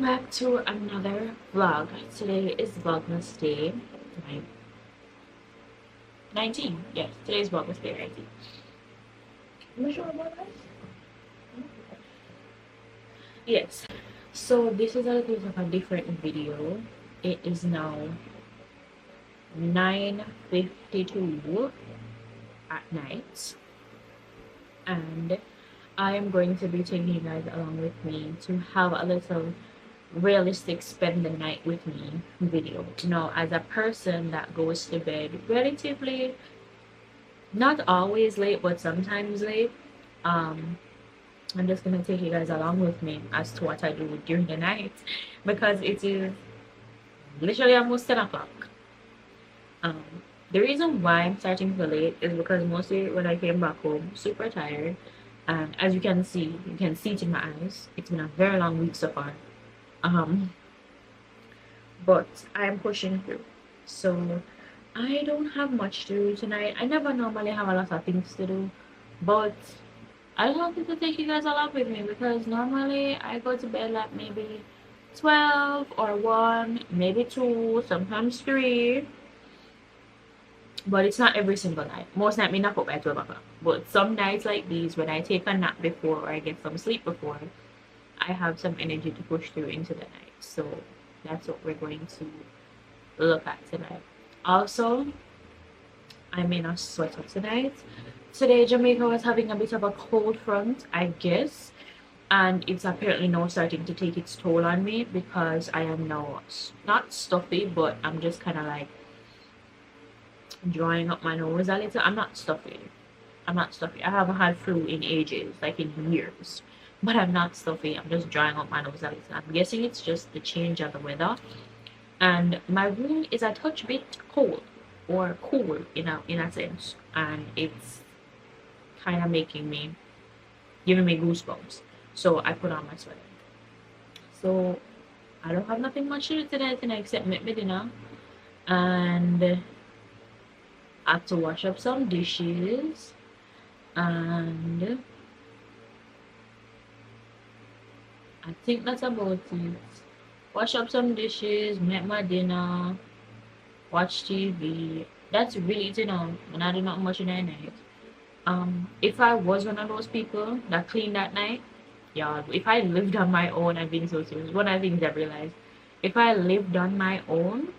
back to another vlog. Today is Vlogmas Day 19. Yes, today is Vlogmas Day 19. Am I sure about that? Yes. So this is a little bit of a different video. It is now 9:52 at night, and I am going to be taking you guys along with me to have a little realistic spend the night with me video. Now, as a person that goes to bed relatively, not always late, but sometimes late, I'm just gonna take you guys along with me as to what I do during the night, because it is literally almost 10 o'clock. The reason why I'm starting so late is because mostly when I came back home super tired, and as you can see it in my eyes, it's been a very long week so far. But I'm pushing through, so I don't have much to do tonight. I never normally have a lot of things to do, but I wanted to take you guys along with me because normally I go to bed like maybe 12 or 1, maybe 2, sometimes 3, but it's not every single night. Most nights me not up by 12 o'clock, but some nights like these, when I take a nap before or I get some sleep before, I have some energy to push through into the night. So that's what we're going to look at tonight. Also, I'm in a sweater tonight. Today Jamaica was having a bit of a cold front, I guess, and it's apparently now starting to take its toll on me because I am now not stuffy, but I'm just kind of like drawing up my nose a little. I'm not stuffy. I haven't had flu in ages, like in years, but I'm not stuffy. I'm just drying up my nose a little. I'm guessing it's just the change of the weather, and my room is a touch bit cold or cool in a sense, and it's kind of giving me goosebumps. So I put on my sweater. So I don't have nothing much to do tonight except make my dinner, and I have to wash up some dishes, and I think that's about it. Wash up some dishes, make my dinner, watch TV. That's really it, and I do not much in the night. If I was one of those people that cleaned that night, yeah, if I lived on my own, I've been so serious. One of the things I've realized, if I lived on my own,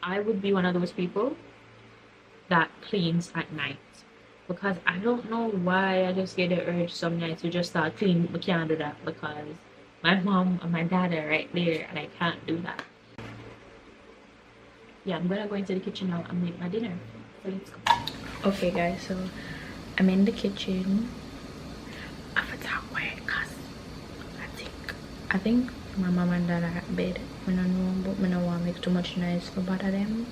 I would be one of those people that cleans at night, because I don't know why I just get the urge some nights to just start clean. I can't do that because my mom and my dad are right there and I can't do that. Yeah, I'm gonna go into the kitchen now and make my dinner. So let's go. Okay guys, so I'm in the kitchen. I have to talk quiet because I think my mom and dad are at bed. I don't know, but I don't want to make too much noise for bother them.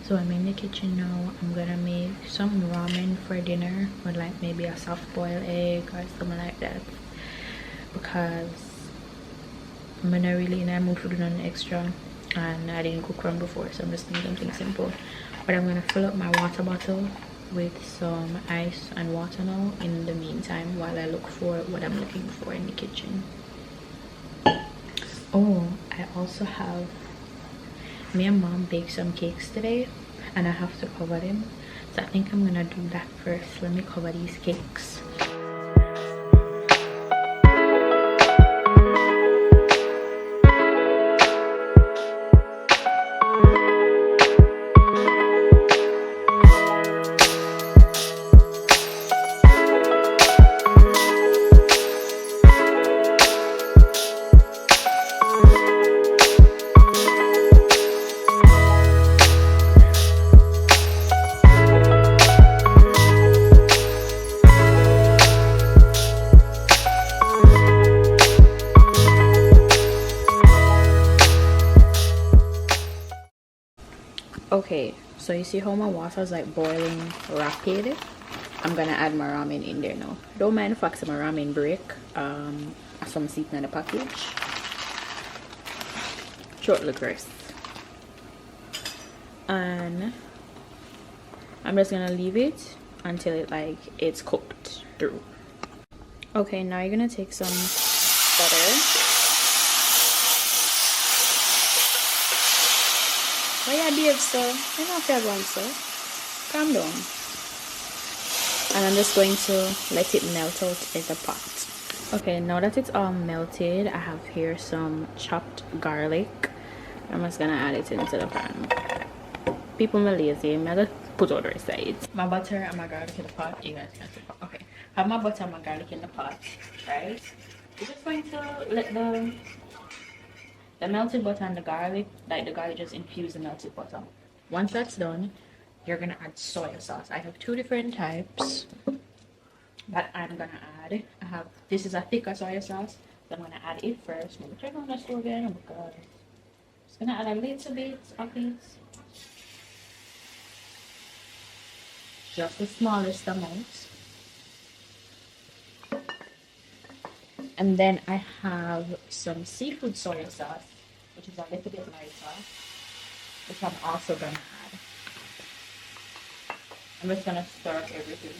So I'm in the kitchen now. I'm gonna make some ramen for dinner with like maybe a soft boiled egg or something like that, because I'm not really in a mood for doing nothing extra and I didn't cook one before, so I'm just doing something simple. But I'm gonna fill up my water bottle with some ice and water now in the meantime while I look for what I'm looking for in the kitchen. Oh, I also have, me and mom baked some cakes today and I have to cover them, so I think I'm gonna do that first. Let me cover these cakes. Okay, so you see how my water is like boiling rapid? I'm gonna add my ramen in there now. Don't mind the fact that my ramen break. Some seat in the package. Short look rest. And I'm just gonna leave it until it's cooked through. Okay, now you're gonna take some butter Why you behave so? You know if you're going so. Calm down. And I'm just going to let it melt out in the pot. Okay, now that it's all melted, I have here some chopped garlic. I'm just gonna add it into the pan. People are lazy. I'm gonna put all the rest of it. My butter and my garlic in the pot. You guys can see. Okay, have my butter and my garlic in the pot, right? We're just going to let the melted butter and the garlic, like the garlic just infuse the melted butter. Once that's done, you're gonna add soy sauce. I have 2 different types that I'm gonna add. This is a thicker soy sauce, so I'm gonna add it first. Maybe turn on the stove again because I'm just gonna add a little bit of it. Just the smallest amount. And then I have some seafood soy sauce, which is a little bit lighter, which I'm also gonna add. I'm just gonna stir up everything.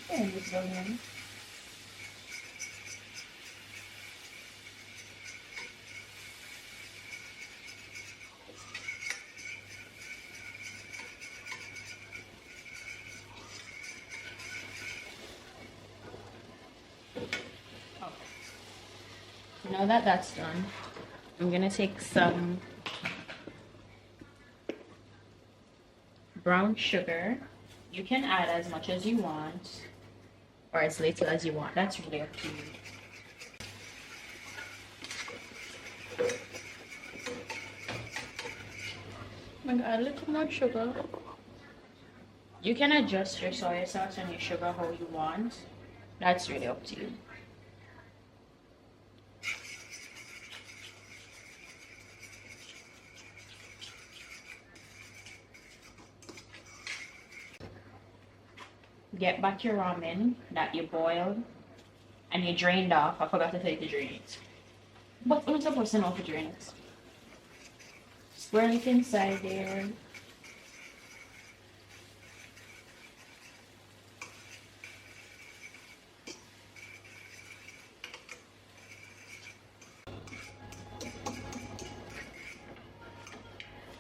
Okay, this onion. Now that that's done, I'm gonna take some brown sugar. You can add as much as you want or as little as you want. That's really up to you. I'm gonna add a little more sugar. You can adjust your soy sauce and your sugar how you want. That's really up to you. Get back your ramen that you boiled and you drained off. I forgot to tell you to drain it. But I'm supposed to know to drain it. Swirl it inside there.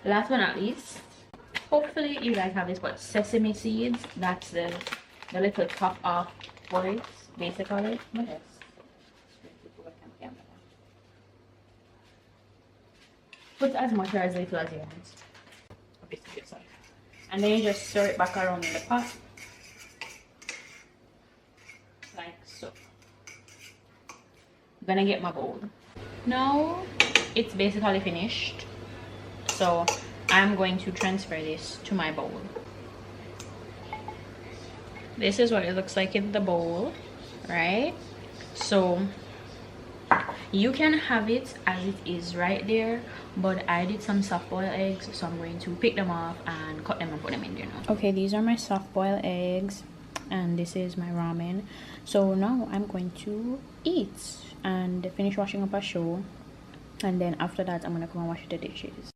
Last but not least, hopefully you guys have this, but sesame seeds, that's the little top off for it, basically. Yes. Put as much or as little as you want. And then you just stir it back around in the pot. Like so. I'm gonna get my bowl. Now it's basically finished. So I'm going to transfer this to my bowl. This is what it looks like in the bowl, right? So you can have it as it is right there, but I did some soft boiled eggs, so I'm going to pick them off and cut them and put them in there now. Okay, these are my soft boiled eggs and this is my ramen. So now I'm going to eat and finish washing up a show, and then after that I'm gonna come and wash the dishes.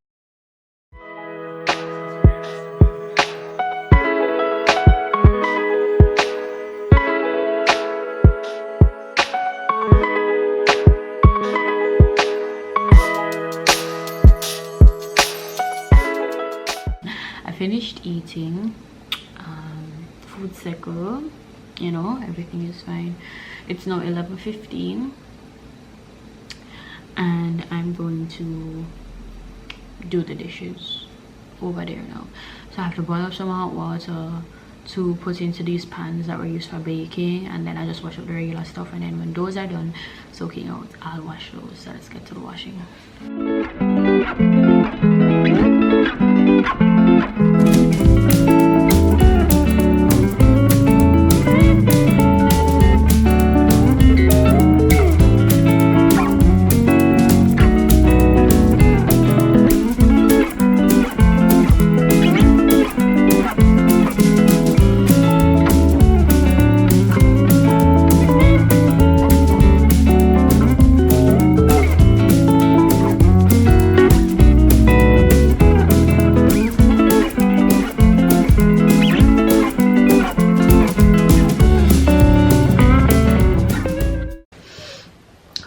Finished eating, food circle, you know, everything is fine. It's now 11:15 and I'm going to do the dishes over there now. So I have to boil up some hot water to put into these pans that were used for baking, and then I just wash up the regular stuff, and then when those are done soaking out, I'll wash those. So let's get to the washing.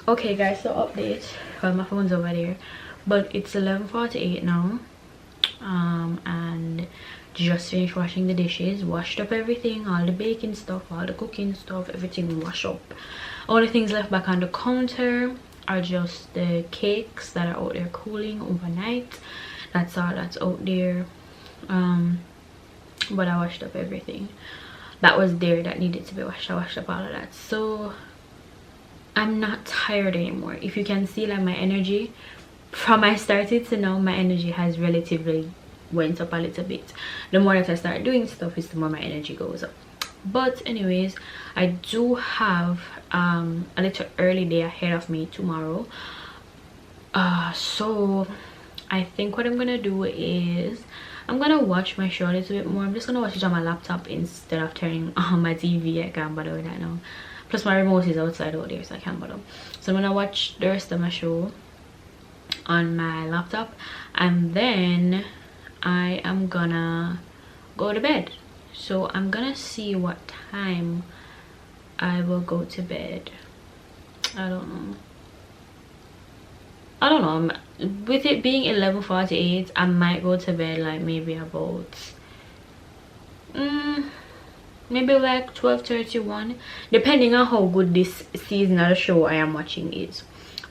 Okay guys, so update, well my phone's over there. but it's 11:48 now. And just finished washing the dishes, washed up everything, all the baking stuff, all the cooking stuff, everything washed up. All the things left back on the counter are just the cakes that are out there cooling overnight. That's all that's out there. But I washed up everything that was there that needed to be washed. I washed up all of that, so I'm not tired anymore. If you can see, like, my energy from I started to now, my energy has relatively went up a little bit. The more that I start doing stuff is the more my energy goes up. But anyways, I do have a little early day ahead of me tomorrow, so I think what I'm gonna do is I'm gonna watch my show a little bit more. I'm just gonna watch it on my laptop instead of turning on my TV. I can't bother with that now. Plus my remote is outside out there, so I can't bother. So I'm gonna watch the rest of my show on my laptop, and then I am gonna go to bed. So I'm gonna see what time I will go to bed. I don't know. With it being 11:48, I might go to bed like maybe about maybe like 12:31, depending on how good this season of the show I am watching is,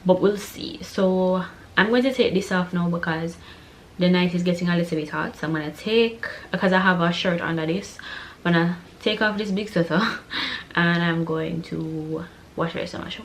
but we'll see. So I'm going to take this off now because the night is getting a little bit hot. So I'm gonna take, because I have a shirt under this, I'm gonna take off this big sweater and I'm going to watch the rest of my show.